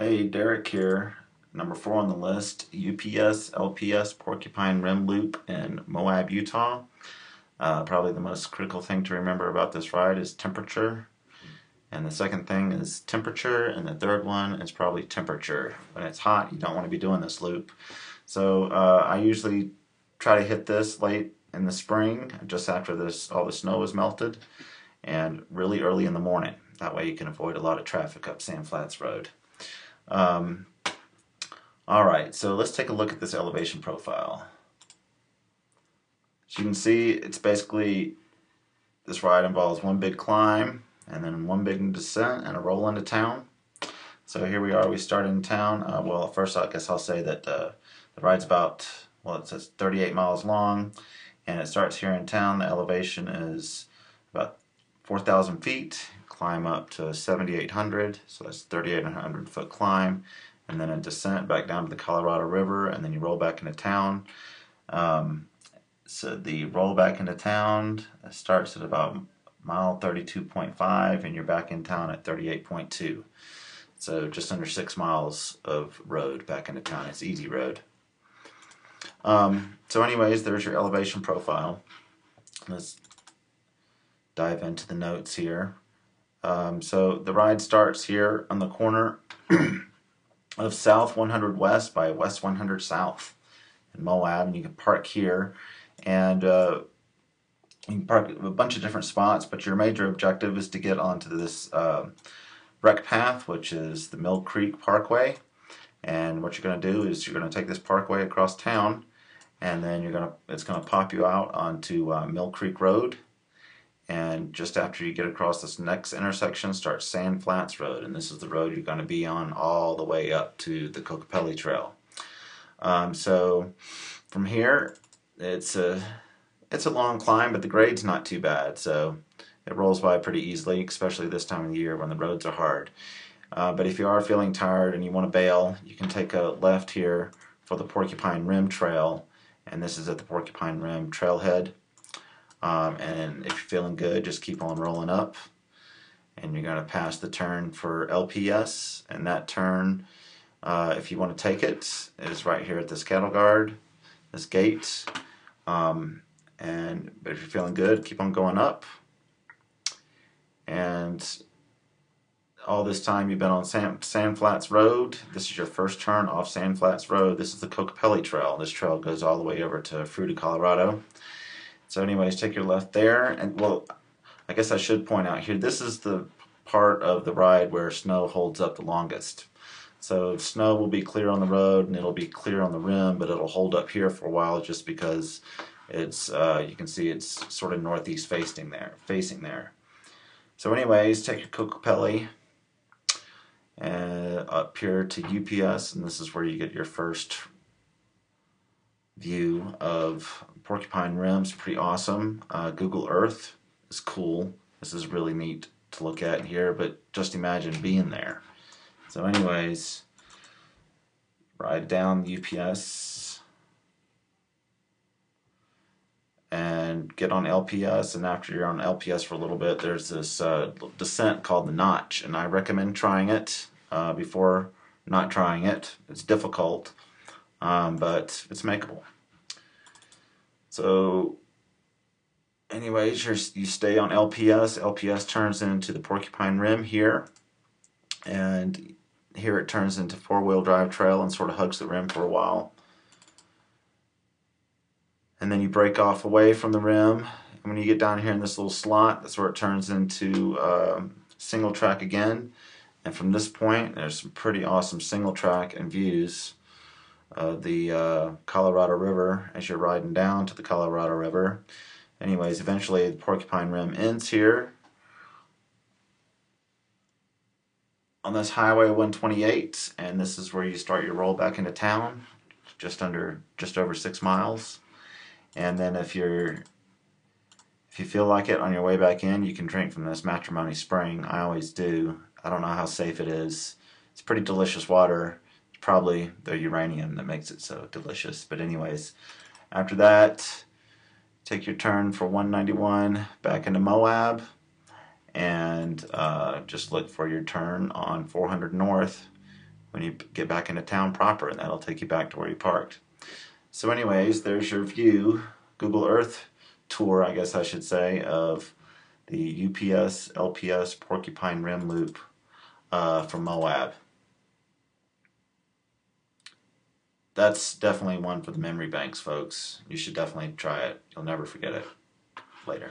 Hey, Derek here. Number 4 on the list, UPS, LPS, Porcupine Rim Loop in Moab, Utah. Probably the most critical thing to remember about this ride is temperature. And the second thing is temperature. And the third one is probably temperature. When it's hot, you don't want to be doing this loop. So I usually try to hit this late in the spring, just after all the snow is melted, and really early in the morning. That way you can avoid a lot of traffic up Sand Flats Road. Um, Alright, so let's take a look at this elevation profile. As you can see, it's basically, this ride involves one big climb, and then one big descent, and a roll into town. So here we are, we start in town. Well, first I guess I'll say that the ride's about, well, it says 38 miles long, and it starts here in town. The elevation is about 4,000 feet. Climb up to 7,800, so that's 3,800 foot climb, and then a descent back down to the Colorado River, and then you roll back into town. So the roll back into town starts at about mile 32.5, and you're back in town at 38.2. So just under 6 miles of road back into town. It's easy road. So anyways, there's your elevation profile. Let's dive into the notes here. So the ride starts here on the corner of South 100 West by West 100 South in Moab, and you can park here, and you can park a bunch of different spots, but your major objective is to get onto this rec path, which is the Mill Creek Parkway. And what you're going to do is you're going to take this parkway across town, and then it's going to pop you out onto Mill Creek Road. And just after you get across this next intersection starts Sand Flats Road, and this is the road you're going to be on all the way up to the Kokopelli Trail. So from here, it's a long climb, but the grade's not too bad, so it rolls by pretty easily, especially this time of the year when the roads are hard. But if you are feeling tired and you want to bail, you can take a left here for the Porcupine Rim Trail, and this is at the Porcupine Rim Trailhead. And if you're feeling good, just keep on rolling up, and you're going to pass the turn for LPS, and that turn, if you want to take it, is right here at this cattle guard, this gate. But if you're feeling good, keep on going up. And all this time you've been on Sand Flats Road. This is your first turn off Sand Flats Road. This is the Kokopelli Trail. This trail goes all the way over to Fruita, Colorado. So anyways, take your left there, and well, I guess I should point out here, this is the part of the ride where snow holds up the longest. So snow will be clear on the road, and it'll be clear on the rim, but it'll hold up here for a while just because it's, you can see it's sort of northeast facing there. So anyways, take your Kokopelli up here to UPS, and this is where you get your first view of Porcupine Rim. It's pretty awesome. Google Earth is cool. This is really neat to look at here, but just imagine being there. So anyways, ride down the UPS and get on LPS, and after you're on LPS for a little bit, there's this descent called the Notch, and I recommend trying it before not trying it. It's difficult, but it's makeable. So anyways, you stay on LPS. LPS turns into the Porcupine Rim here, and here it turns into four-wheel drive trail and sort of hugs the rim for a while. And then you break off away from the rim, and when you get down here in this little slot, that's where it turns into single track again. And from this point, there's some pretty awesome single track and views of the Colorado River as you're riding down to the Colorado River. Anyways, eventually the Porcupine Rim ends here on this Highway 128, and this is where you start your roll back into town, just over 6 miles. And then if you feel like it on your way back in, you can drink from this Matrimony Spring. I always do. I don't know how safe it is. It's pretty delicious water. It's probably the uranium that makes it so delicious. But anyways, after that, take your turn for 191 back into Moab, and just look for your turn on 400 North, when you get back into town proper, and that'll take you back to where you parked. So anyways, there's your view, Google Earth tour, I guess I should say, of the UPS LPS Porcupine Rim Loop from Moab. That's definitely one for the memory banks, folks. You should definitely try it. You'll never forget it. Later.